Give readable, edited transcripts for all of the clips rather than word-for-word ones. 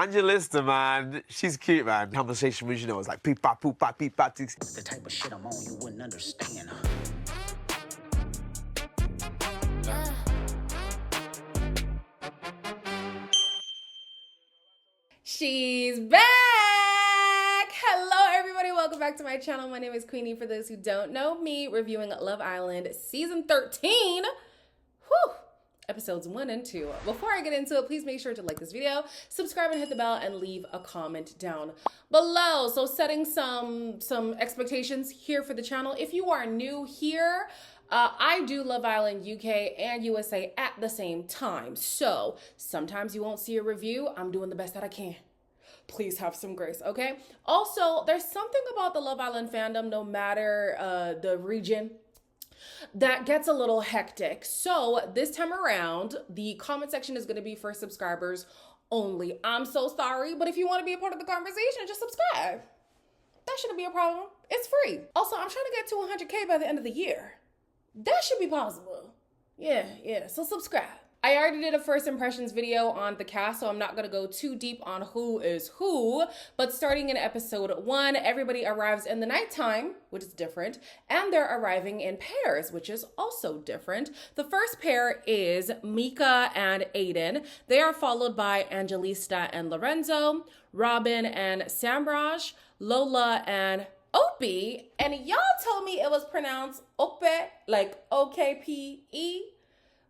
Angelista, man, she's cute, man. Conversation was, you know, it was like peep pop, poop pop, peep pop. The type of shit I'm on, you wouldn't understand. She's back! Hello, everybody. Welcome back to my channel. My name is Queenie. For those who don't know me, reviewing Love Island Season 13. Whew! Episodes 1 and 2. Before I get into it, please make sure to like this video, subscribe and hit the bell, and leave a comment down below. So setting some expectations here for the channel. If you are new here, I do Love Island UK and USA at the same time. So sometimes you won't see a review. I'm doing the best that I can. Please have some grace, okay? Also, there's something about the Love Island fandom, no matter the region, that gets a little hectic. So this time around, the comment section is going to be for subscribers only. I'm so sorry, but if you want to be a part of the conversation, just subscribe. That shouldn't be a problem. It's free. Also, I'm trying to get to 100K by the end of the year. That should be possible. Yeah, so subscribe. I already did a first impressions video on the cast, so I'm not gonna go too deep on who is who, but starting in episode 1, everybody arrives in the nighttime, which is different, and they're arriving in pairs, which is also different. The first pair is Mika and Aiden. They are followed by Angelista and Lorenzo, Robin and Samraj, Lola and Opie, and y'all told me it was pronounced Ope, like O-K-P-E,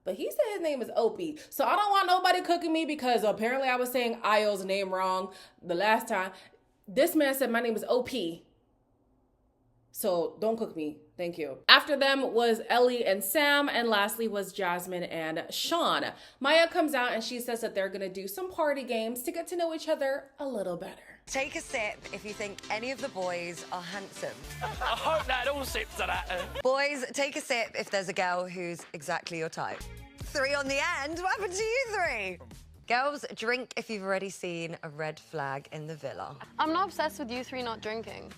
but he said his name is Opie. So I don't want nobody cooking me because apparently I was saying Io's name wrong the last time. This man said my name is O-P. So don't cook me, thank you. After them was Ellie and Sam, and lastly was Jasmine and Sean. Maya comes out and she says that they're gonna do some party games to get to know each other a little better. Take a sip if you think any of the boys are handsome. I hope that all sips are that. Boys, take a sip if there's a girl who's exactly your type. 3 on the end. What happened to you 3? Girls, drink if you've already seen a red flag in the villa. I'm not obsessed with you 3 not drinking.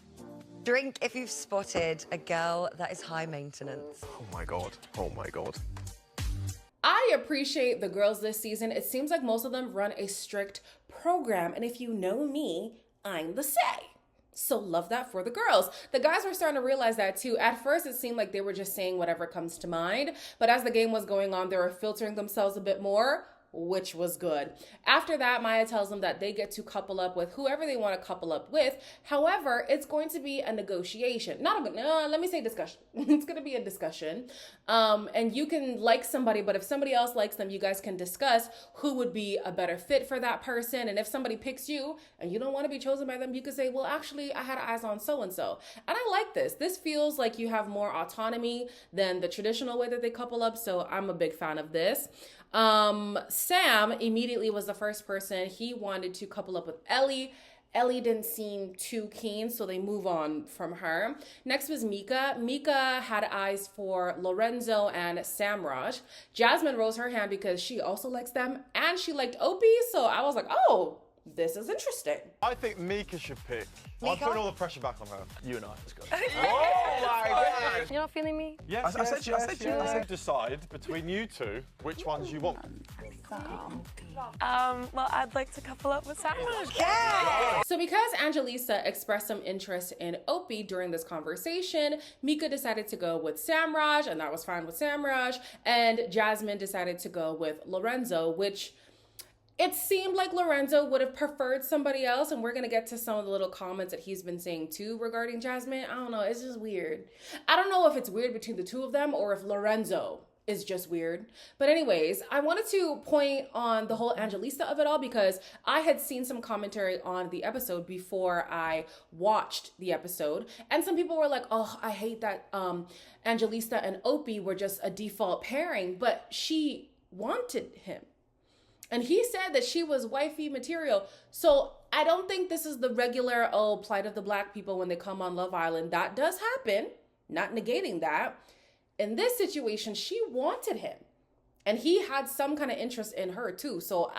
Drink if you've spotted a girl that is high maintenance. Oh my God. I appreciate the girls this season. It seems like most of them run a strict program, and if you know me, I'm the say. So love that for the girls. The guys were starting to realize that too. At first, it seemed like they were just saying whatever comes to mind, but as the game was going on, they were filtering themselves a bit more, which was good. After that, Maya tells them that they get to couple up with whoever they want to couple up with. However, it's going to be a negotiation. Let me say discussion. It's going to be a discussion. And you can like somebody, but if somebody else likes them, you guys can discuss who would be a better fit for that person. And if somebody picks you and you don't want to be chosen by them, you can say, well, actually, I had eyes on so-and-so. And I like this. This feels like you have more autonomy than the traditional way that they couple up. So I'm a big fan of this. Sam immediately was the first person. He wanted to couple up with Ellie. Ellie didn't seem too keen, so they move on from her. Next was Mika. Mika had eyes for Lorenzo and Samraj. Jasmine rose her hand because she also likes them, and she liked Opie, so I was like, oh, this is interesting. I think Mika should pick. I'm putting all the pressure back on her. You and I, let's go. Oh my God. You're not feeling me? Yes, I said you. Decide between you two which ones you want. Well, I'd like to couple up with Samraj. Yeah! So because Angelisa expressed some interest in Opie during this conversation, Mika decided to go with Samraj, and that was fine with Samraj, and Jasmine decided to go with Lorenzo, which it seemed like Lorenzo would have preferred somebody else, and we're going to get to some of the little comments that he's been saying too regarding Jasmine. I don't know, it's just weird. I don't know if it's weird between the two of them or if Lorenzo is just weird. But anyways, I wanted to point on the whole Angelista of it all because I had seen some commentary on the episode before I watched the episode. And some people were like, oh, I hate that Angelista and Opie were just a default pairing, but she wanted him. And he said that she was wifey material. So I don't think this is the regular, plight of the black people when they come on Love Island. That does happen, not negating that. In this situation, she wanted him. And he had some kind of interest in her too. So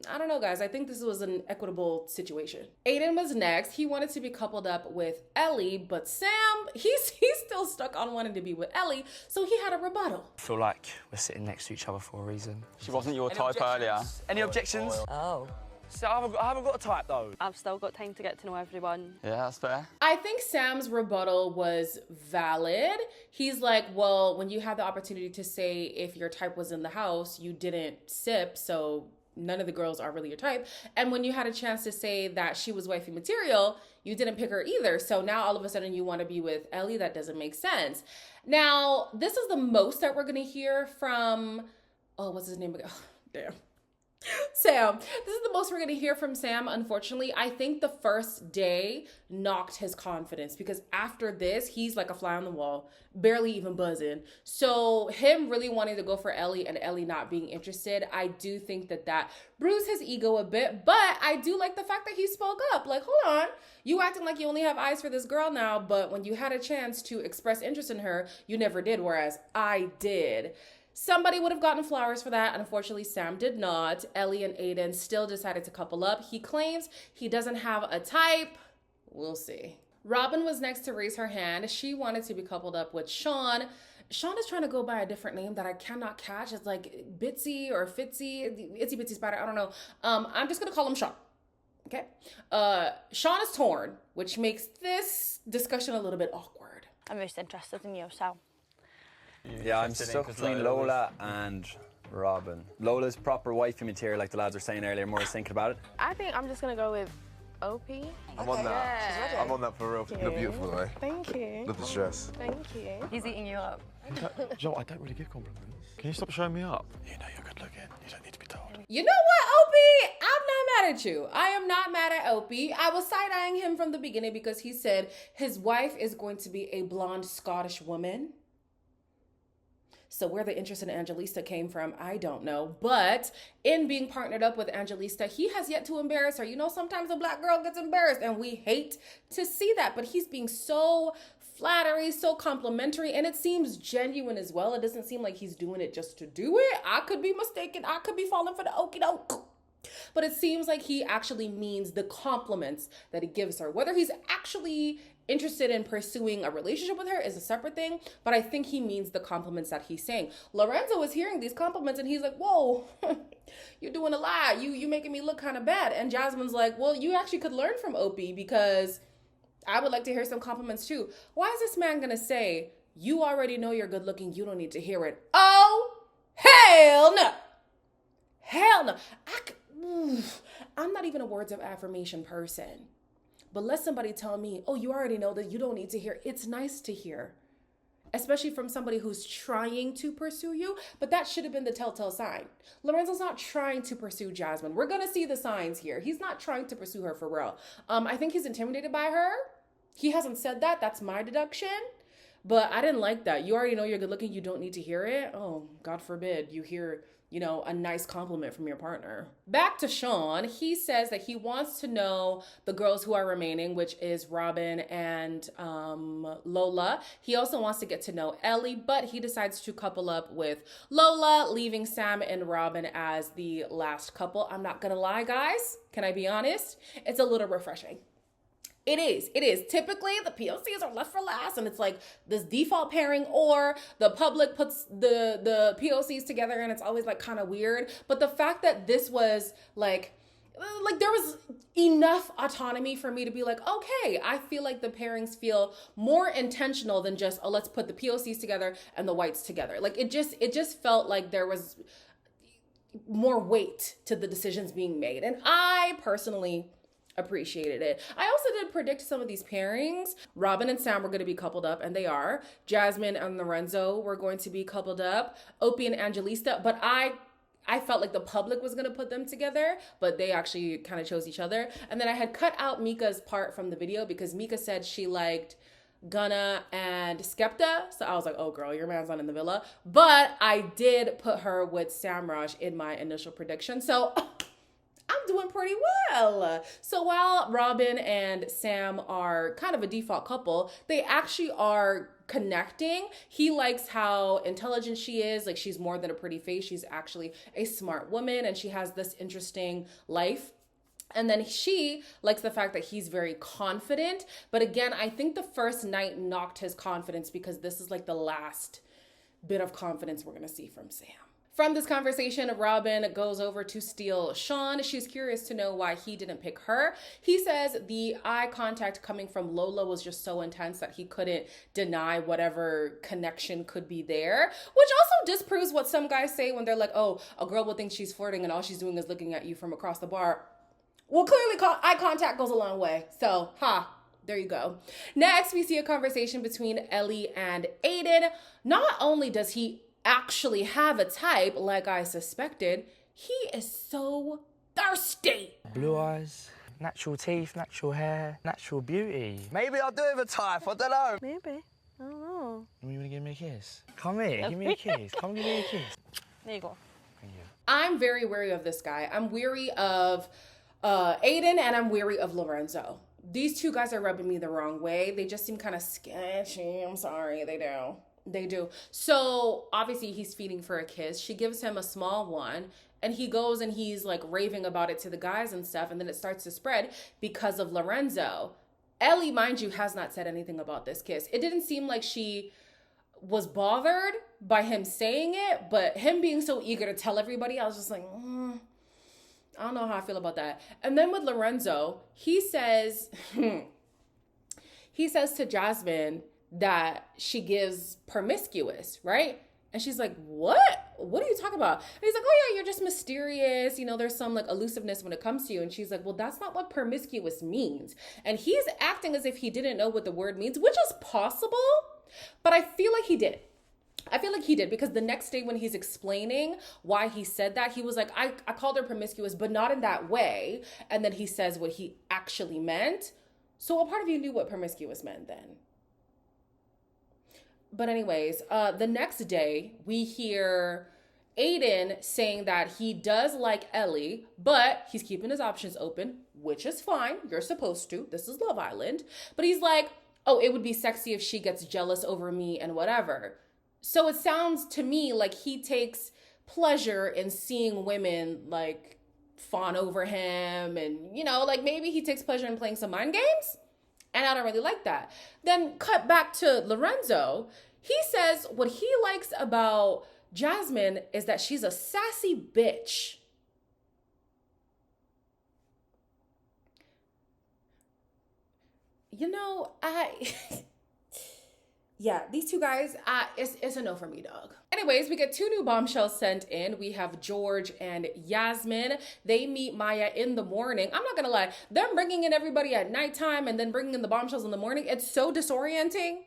I don't know, guys. I think this was an equitable situation. Aiden was next. He wanted to be coupled up with Ellie, but Sam, he's still stuck on wanting to be with Ellie, so he had a rebuttal. I feel like we're sitting next to each other for a reason. She wasn't your type earlier. Any objections? Oh. So I haven't got a type though. I've still got time to get to know everyone. Yeah, that's fair. I think Sam's rebuttal was valid. He's like, well, when you had the opportunity to say if your type was in the house, you didn't sip, so none of the girls are really your type. And when you had a chance to say that she was wifey material, you didn't pick her either. So now all of a sudden you want to be with Ellie? That doesn't make sense. Now, this is the most that we're going to hear from, oh, what's his name again? Oh, damn. Sam. This is the most we're going to hear from Sam, unfortunately. I think the first day knocked his confidence because after this, he's like a fly on the wall, barely even buzzing. So him really wanting to go for Ellie and Ellie not being interested, I do think that bruised his ego a bit, but I do like the fact that he spoke up. Like, hold on, you acting like you only have eyes for this girl now, but when you had a chance to express interest in her, you never did, whereas I did. Somebody would have gotten flowers for that. Unfortunately, Sam did not. Ellie and Aiden still decided to couple up. He claims he doesn't have a type. We'll see. Robin was next to raise her hand. She wanted to be coupled up with Sean. Sean is trying to go by a different name that I cannot catch. It's like Bitsy or Fitzy, Itsy Bitsy Spider. I don't know. I'm just going to call him Sean. Okay. Sean is torn, which makes this discussion a little bit awkward. I'm most interested in you, so. Yeah, I'm stuck between Lola and Robin. Lola's proper wifey material, like the lads were saying earlier. More thinking about it. I think I'm just gonna go with OP. I'm on that. Yeah. I'm on that for real. You look beautiful, right? Thank you. Love the dress. Thank you. He's eating you up. Joe, I don't really give compliments. Can you stop showing me up? You know you're good looking. You don't need to be told. You know what, Opie? I'm not mad at you. I am not mad at Opie. I was side-eyeing him from the beginning because he said his wife is going to be a blonde Scottish woman. So where the interest in Angelista came from, I don't know. But in being partnered up with Angelista, he has yet to embarrass her. You know, sometimes a black girl gets embarrassed and we hate to see that. But he's being so flattery, so complimentary, and it seems genuine as well. It doesn't seem like he's doing it just to do it. I could be mistaken. I could be falling for the okie doke. But it seems like he actually means the compliments that he gives her. Whether he's actually interested in pursuing a relationship with her is a separate thing, but I think he means the compliments that he's saying. Lorenzo is hearing these compliments and he's like, whoa, you're doing a lot. You making me look kind of bad. And Jasmine's like, well, you actually could learn from Opie because I would like to hear some compliments too. Why is this man gonna say, you already know you're good looking, you don't need to hear it? Oh, hell no. Hell no. I'm not even a words of affirmation person. But let somebody tell me, oh, you already know that you don't need to hear. It's nice to hear, especially from somebody who's trying to pursue you. But that should have been the telltale sign. Lorenzo's not trying to pursue Jasmine. We're going to see the signs here. He's not trying to pursue her for real. I think he's intimidated by her. He hasn't said that. That's my deduction. But I didn't like that. You already know you're good looking. You don't need to hear it. Oh, God forbid you hear, you know, a nice compliment from your partner. Back to Sean. He says that he wants to know the girls who are remaining, which is Robin and Lola. He also wants to get to know Ellie, but he decides to couple up with Lola, leaving Sam and Robin as the last couple. I'm not gonna lie, guys. Can I be honest? It's a little refreshing. It is. Typically, the POCs are left for last, and it's like this default pairing, or the public puts the POCs together, and it's always like kind of weird. But the fact that this was like there was enough autonomy for me to be like, okay, I feel like the pairings feel more intentional than just, oh, let's put the POCs together and the whites together. Like it just felt like there was more weight to the decisions being made, and I personally appreciated it. I also did predict some of these pairings. Robin and Sam were going to be coupled up, and they are. Jasmine and Lorenzo were going to be coupled up. Opie and Angelista, but I felt like the public was going to put them together, but they actually kind of chose each other. And then I had cut out Mika's part from the video because Mika said she liked Gunna and Skepta. So I was like, oh girl, your man's not in the villa. But I did put her with Samraj in my initial prediction. So I'm doing pretty well. So while Robin and Sam are kind of a default couple, they actually are connecting. He likes how intelligent she is. Like, she's more than a pretty face. She's actually a smart woman, and she has this interesting life. And then she likes the fact that he's very confident. But again, I think the first night knocked his confidence because this is like the last bit of confidence we're going to see from Sam. From this conversation, Robin goes over to steal Sean. She's curious to know why he didn't pick her. He says the eye contact coming from Lola was just so intense that he couldn't deny whatever connection could be there, which also disproves what some guys say when they're like, oh, a girl will think she's flirting and all she's doing is looking at you from across the bar. Well, clearly eye contact goes a long way. So, there you go. Next, we see a conversation between Ellie and Aiden. Not only does he actually have a type, like I suspected, he is so thirsty. Blue eyes, natural teeth, natural hair, natural beauty. Maybe I'll do it with a type, I don't know. Maybe. I don't know. You want to give me a kiss? Come here, give me a kiss. Come give me a kiss. There you go. Thank you. I'm very wary of this guy. I'm weary of Aiden and I'm weary of Lorenzo. These two guys are rubbing me the wrong way. They just seem kind of sketchy. I'm sorry, they do. They do. So obviously he's feeding for a kiss. She gives him a small one and he goes and he's like raving about it to the guys and stuff. And then it starts to spread because of Lorenzo. Ellie, mind you, has not said anything about this kiss. It didn't seem like she was bothered by him saying it, but him being so eager to tell everybody, I was just like, I don't know how I feel about that. And then with Lorenzo, he says to Jasmine that she gives promiscuous, right? And she's like, what? What are you talking about? And he's like, oh yeah, you're just mysterious. You know, there's some like elusiveness when it comes to you. And she's like, well, that's not what promiscuous means. And he's acting as if he didn't know what the word means, which is possible, but I feel like he did. I feel like he did, because the next day when he's explaining why he said that, he was like, I called her promiscuous, but not in that way. And then he says what he actually meant. So a part of you knew what promiscuous meant then. But anyways, the next day we hear Aiden saying that he does like Ellie, but he's keeping his options open, which is fine. You're supposed to. This is Love Island. But he's like, oh, it would be sexy if she gets jealous over me and whatever. So it sounds to me like he takes pleasure in seeing women like fawn over him, and, you know, like maybe he takes pleasure in playing some mind games. And I don't really like that. Then cut back to Lorenzo. He says what he likes about Jasmine is that she's a sassy bitch. You know, yeah, these two guys, it's a no for me, dog. Anyways, we get two new bombshells sent in. We have George and Yasmin. They meet Maya in the morning. I'm not gonna lie, them bringing in everybody at nighttime and then bringing in the bombshells in the morning, it's so disorienting.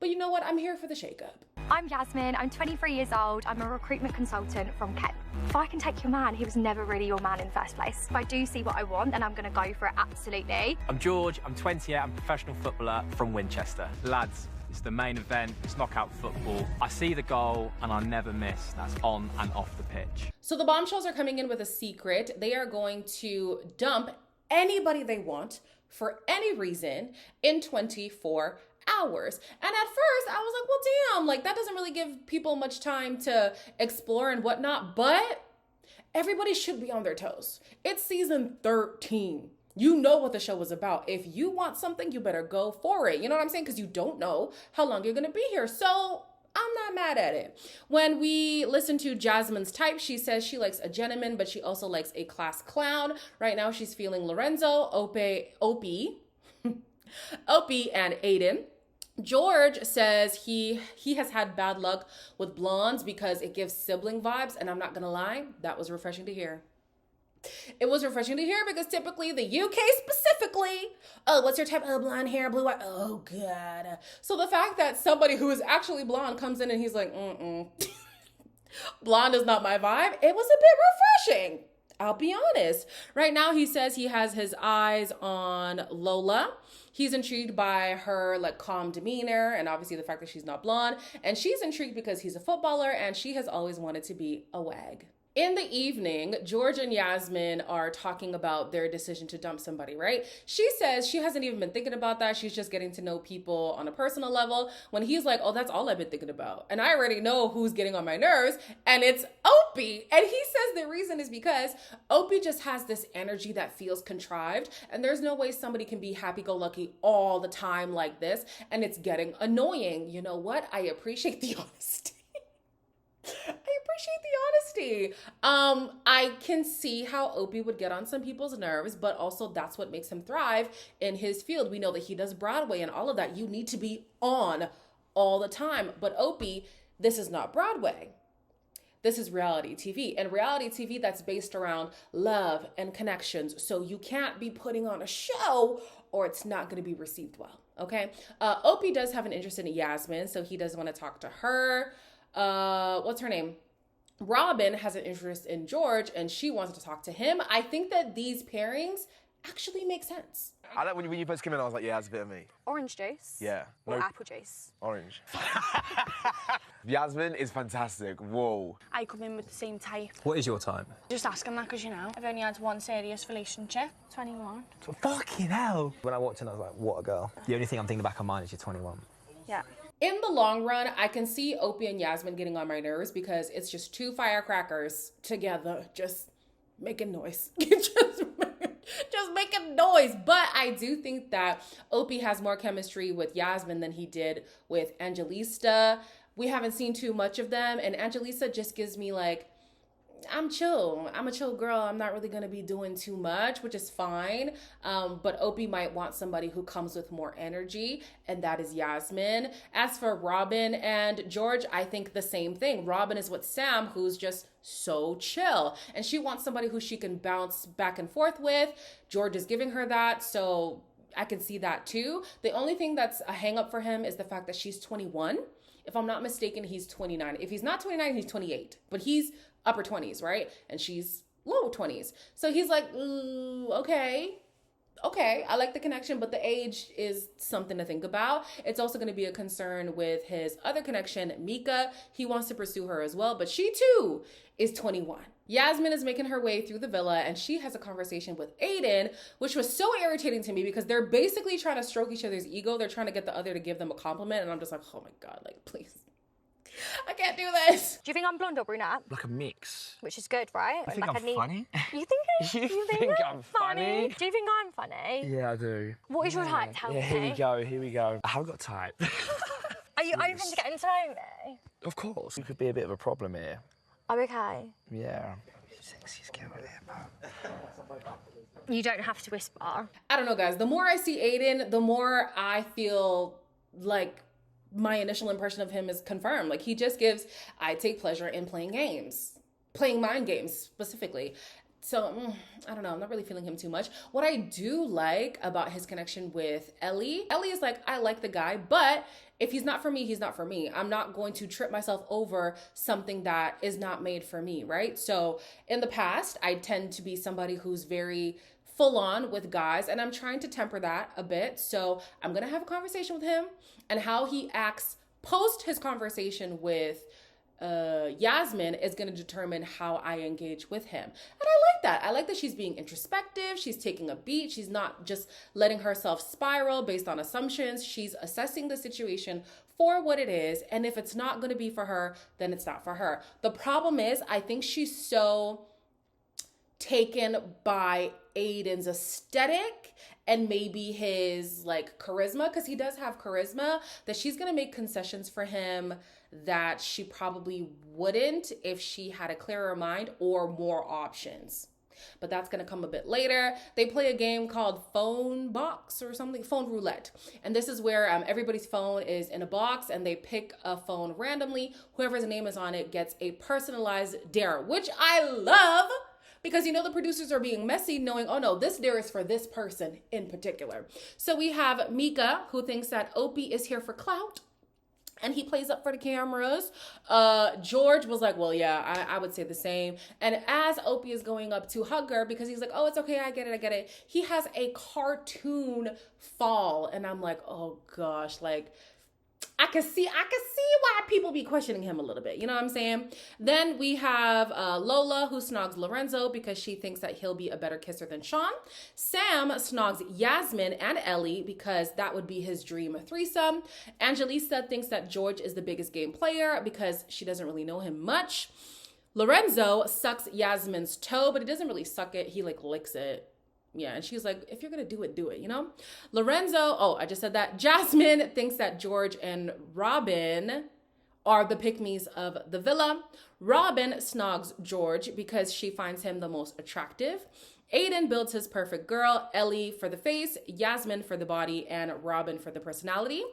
But you know what? I'm here for the shakeup. I'm Yasmin, I'm 23 years old. I'm a recruitment consultant from Kent. If I can take your man, he was never really your man in the first place. If I do see what I want, then I'm gonna go for it, absolutely. I'm George, I'm 28, I'm a professional footballer from Winchester. Lads, it's the main event, it's knockout football. I see the goal and I never miss. That's on and off the pitch. So the bombshells are coming in with a secret. They are going to dump anybody they want for any reason in 24 hours. And at first I was like, well, damn, like that doesn't really give people much time to explore and whatnot, but everybody should be on their toes. It's season 13. You know what the show is about. If you want something, you better go for it. You know what I'm saying? Because you don't know how long you're going to be here. So I'm not mad at it. When we listen to Jasmine's type, she says she likes a gentleman, but she also likes a class clown. Right now, she's feeling Lorenzo, Opie, and Aiden. George says he has had bad luck with blondes because it gives sibling vibes. And I'm not going to lie, that was refreshing to hear. It was refreshing to hear because typically the UK specifically, oh, what's your type? Oh, blonde hair, blue eyes. Oh, God. So the fact that somebody who is actually blonde comes in and he's like, blonde is not my vibe, it was a bit refreshing. I'll be honest. Right now, he says he has his eyes on Lola. He's intrigued by her like calm demeanor and obviously the fact that she's not blonde. And she's intrigued because he's a footballer and she has always wanted to be a wag. In the evening, George and Yasmin are talking about their decision to dump somebody, right? She says she hasn't even been thinking about that. She's just getting to know people on a personal level. When he's like, oh, that's all I've been thinking about. And I already know who's getting on my nerves, and it's Opie. And he says the reason is because Opie just has this energy that feels contrived, and there's no way somebody can be happy-go-lucky all the time like this, and it's getting annoying. You know what? I appreciate the honesty. I appreciate the honesty. I can see how Opie would get on some people's nerves, but also that's what makes him thrive in his field. We know that he does Broadway and all of that. You need to be on all the time. But Opie, this is not Broadway. This is reality TV, and reality TV that's based around love and connections. So you can't be putting on a show or it's not going to be received well, okay? Opie does have an interest in Yasmin, so he does want to talk to her. What's her name? Robin has an interest in George, and she wants to talk to him. I think that these pairings actually make sense. I like when you first came in, I was like, yeah, that's a bit of me. Orange juice? Yeah. Or apple juice? Orange. Yasmin is fantastic. Whoa. I come in with the same type. What is your type? Just asking that because, you know, I've only had one serious relationship. 21. Fucking hell. When I walked in, I was like, what a girl. The only thing I'm thinking back on mine is you're 21. Yeah. In the long run, I can see Opie and Yasmin getting on my nerves because it's just two firecrackers together, just making noise. just making noise. But I do think that Opie has more chemistry with Yasmin than he did with Angelista. We haven't seen too much of them, and Angelista just gives me like, I'm chill. I'm a chill girl. I'm not really going to be doing too much, which is fine. But Opie might want somebody who comes with more energy, and that is Yasmin. As for Robin and George, I think the same thing. Robin is with Sam, who's just so chill, and she wants somebody who she can bounce back and forth with. George is giving her that, so I can see that too. The only thing that's a hang up for him is the fact that she's 21. If I'm not mistaken, he's 29. If he's not 29, he's 28, but he's upper 20s, right? And she's low 20s. So he's like, okay, I like the connection, but the age is something to think about. It's also going to be a concern with his other connection, Mika. He wants to pursue her as well, but she too is 21. Yasmin is making her way through the villa, and she has a conversation with Aiden, which was so irritating to me because they're basically trying to stroke each other's ego. They're trying to get the other to give them a compliment, and I'm just like, oh my God, like, please. I can't do this. Do you think I'm blonde or brunette? Like a mix. Which is good, right? I think like I'm funny. You think You think I'm funny? Do you think I'm funny? Yeah, I do. What is your type? Tell me. Here we go. I haven't got type. Are you open to getting to know me? Of course. You could be a bit of a problem here. I'm okay. Yeah. Sexiest girl ever. You don't have to whisper. I don't know, guys. The more I see Aiden, the more I feel like my initial impression of him is confirmed. Like, he just gives, I take pleasure in playing games, playing mind games specifically. So, I don't know. I'm not really feeling him too much. What I do like about his connection with Ellie is like, I like the guy, but if he's not for me, he's not for me. I'm not going to trip myself over something that is not made for me, right? So in the past, I tend to be somebody who's very full on with guys, and I'm trying to temper that a bit. So I'm going to have a conversation with him, and how he acts post his conversation with Yasmin is going to determine how I engage with him. And I like that. I like that she's being introspective. She's taking a beat. She's not just letting herself spiral based on assumptions. She's assessing the situation for what it is. And if it's not going to be for her, then it's not for her. The problem is, I think she's so taken by Aiden's aesthetic and maybe his like charisma, because he does have charisma, that she's gonna make concessions for him that she probably wouldn't if she had a clearer mind or more options. But that's gonna come a bit later. They play a game called Phone Box or something, Phone Roulette. And this is where everybody's phone is in a box and they pick a phone randomly. Whoever's name is on it gets a personalized dare, which I love. Because, you know, the producers are being messy knowing, oh no, this dare is for this person in particular. So we have Mika, who thinks that Opie is here for clout, and he plays up for the cameras. George was like, well, yeah, I would say the same. And as Opie is going up to hug her, because he's like, oh, it's okay, I get it. He has a cartoon fall. And I'm like, oh gosh, like, I can see why people be questioning him a little bit. You know what I'm saying? Then we have Lola, who snogs Lorenzo because she thinks that he'll be a better kisser than Sean. Sam snogs Yasmin and Ellie because that would be his dream threesome. Angelisa thinks that George is the biggest game player because she doesn't really know him much. Lorenzo sucks Yasmin's toe, but he doesn't really suck it. He like licks it. Yeah, and she's like, if you're going to do it, you know? Lorenzo, oh, I just said that. Jasmine thinks that George and Robin are the pick-me's of the villa. Robin snogs George because she finds him the most attractive. Aiden builds his perfect girl, Ellie for the face, Yasmin for the body, and Robin for the personality.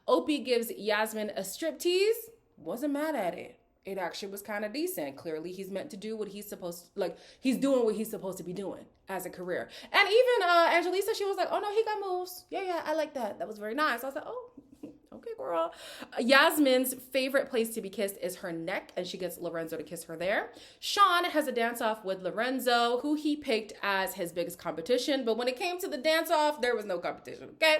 Opie gives Yasmin a striptease. Wasn't mad at it. It actually was kind of decent. Clearly, he's meant to do what he's supposed to, like, he's doing what he's supposed to be doing as a career. And even Angelisa, she was like, oh no, he got moves. Yeah, I like that. That was very nice. I was like, oh, okay, girl. Yasmin's favorite place to be kissed is her neck, and she gets Lorenzo to kiss her there. Sean has a dance-off with Lorenzo, who he picked as his biggest competition, but when it came to the dance-off, there was no competition, okay?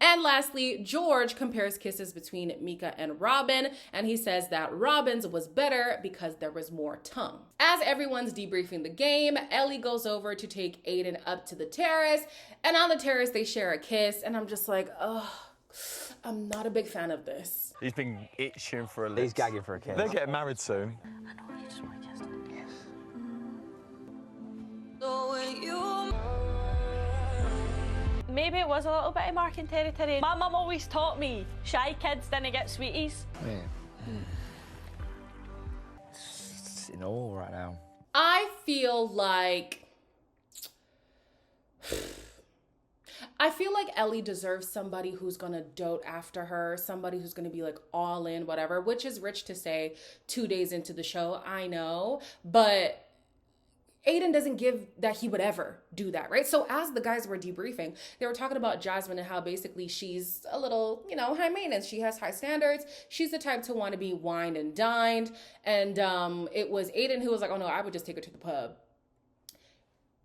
And lastly, George compares kisses between Mika and Robin, and he says that Robin's was better because there was more tongue. As everyone's debriefing the game, Ellie goes over to take Aiden up to the terrace, and on the terrace, they share a kiss, and I'm just like, oh, I'm not a big fan of this. He's been itching for a lick. He's gagging for a kiss. They're getting married soon. Maybe it was a little bit of marking territory. My mum always taught me, shy kids didn't get sweeties. It's in awe right now. I feel like Ellie deserves somebody who's gonna dote after her, somebody who's gonna be like all in, whatever, which is rich to say 2 days into the show, I know, but Aiden doesn't give that he would ever do that, right? So as the guys were debriefing, they were talking about Jasmine and how basically she's a little, high maintenance. She has high standards. She's the type to want to be wined and dined. And it was Aiden who was like, oh no, I would just take her to the pub.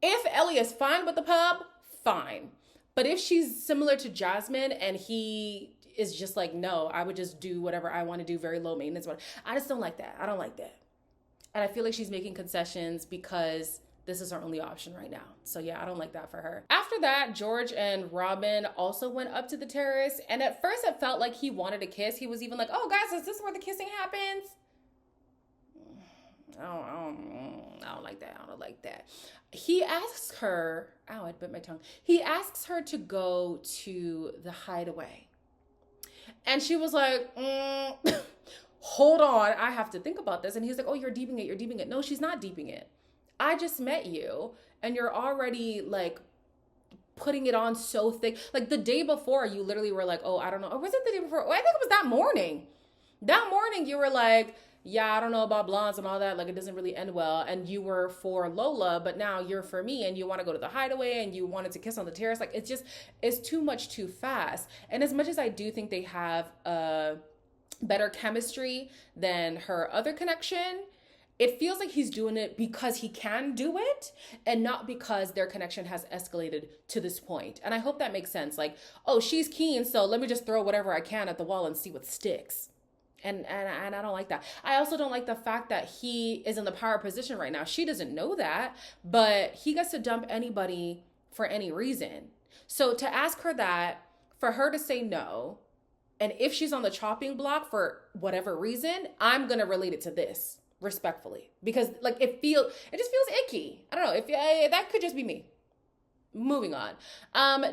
If Ellie is fine with the pub, fine. But if she's similar to Jasmine and he is just like, no, I would just do whatever I want to do, very low maintenance. I just don't like that. I don't like that. And I feel like she's making concessions because this is her only option right now. So yeah, I don't like that for her. After that, George and Robin also went up to the terrace. And at first it felt like he wanted a kiss. He was even like, oh guys, is this where the kissing happens? I don't like that. I don't like that. He asks her, ow, I bit my tongue. He asks her to go to the hideaway. And she was like, hold on, I have to think about this. And he's like, oh, you're deeping it. No, she's not deeping it. I just met you and you're already like putting it on so thick. Like the day before you literally were like, oh, I don't know. Or was it the day before? Oh, I think it was that morning. That morning you were like, yeah, I don't know about blondes and all that. Like it doesn't really end well. And you were for Lola, but now you're for me and you want to go to the hideaway and you wanted to kiss on the terrace. Like it's too much too fast. And as much as I do think they have better chemistry than her other connection, it feels like he's doing it because he can do it and not because their connection has escalated to this point. And I hope that makes sense. Like, oh, she's keen, so let me just throw whatever I can at the wall and see what sticks. And I don't like that. I also don't like the fact that he is in the power position right now. She doesn't know that, but he gets to dump anybody for any reason. So to ask her that, for her to say no, and if she's on the chopping block for whatever reason, I'm going to relate it to this respectfully, because like it just feels icky. I don't know if that could just be me. Moving on.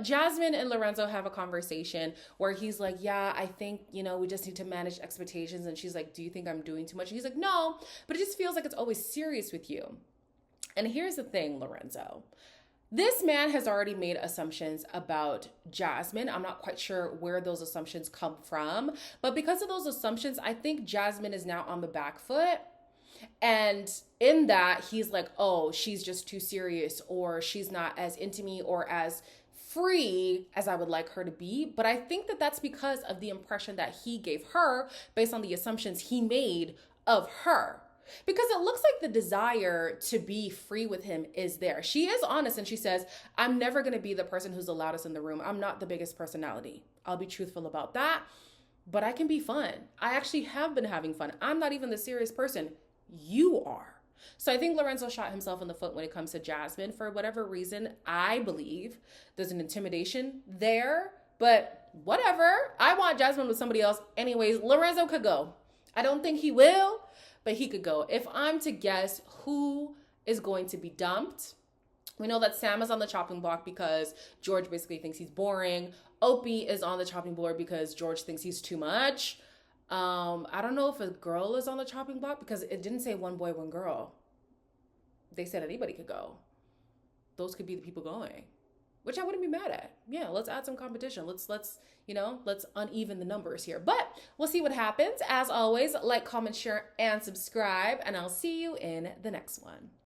Jasmine and Lorenzo have a conversation where he's like, yeah, I think, we just need to manage expectations. And she's like, do you think I'm doing too much? And he's like, no, but it just feels like it's always serious with you. And here's the thing, Lorenzo. This man has already made assumptions about Jasmine. I'm not quite sure where those assumptions come from, but because of those assumptions, I think Jasmine is now on the back foot. And in that, he's like, oh, she's just too serious, or she's not as into me or as free as I would like her to be. But I think that that's because of the impression that he gave her based on the assumptions he made of her. Because it looks like the desire to be free with him is there. She is honest and she says, I'm never going to be the person who's the loudest in the room. I'm not the biggest personality. I'll be truthful about that. But I can be fun. I actually have been having fun. I'm not even the serious person. You are. So I think Lorenzo shot himself in the foot when it comes to Jasmine. For whatever reason, I believe there's an intimidation there, but whatever. I want Jasmine with somebody else. Anyways, Lorenzo could go. I don't think he will, but he could go. If I'm to guess who is going to be dumped, we know that Sam is on the chopping block because George basically thinks he's boring. Opie is on the chopping board because George thinks he's too much. I don't know if a girl is on the chopping block because it didn't say one boy, one girl. They said anybody could go. Those could be the people going, which I wouldn't be mad at. Yeah, let's add some competition. Let's uneven the numbers here. But we'll see what happens. As always, like, comment, share, and subscribe, and I'll see you in the next one.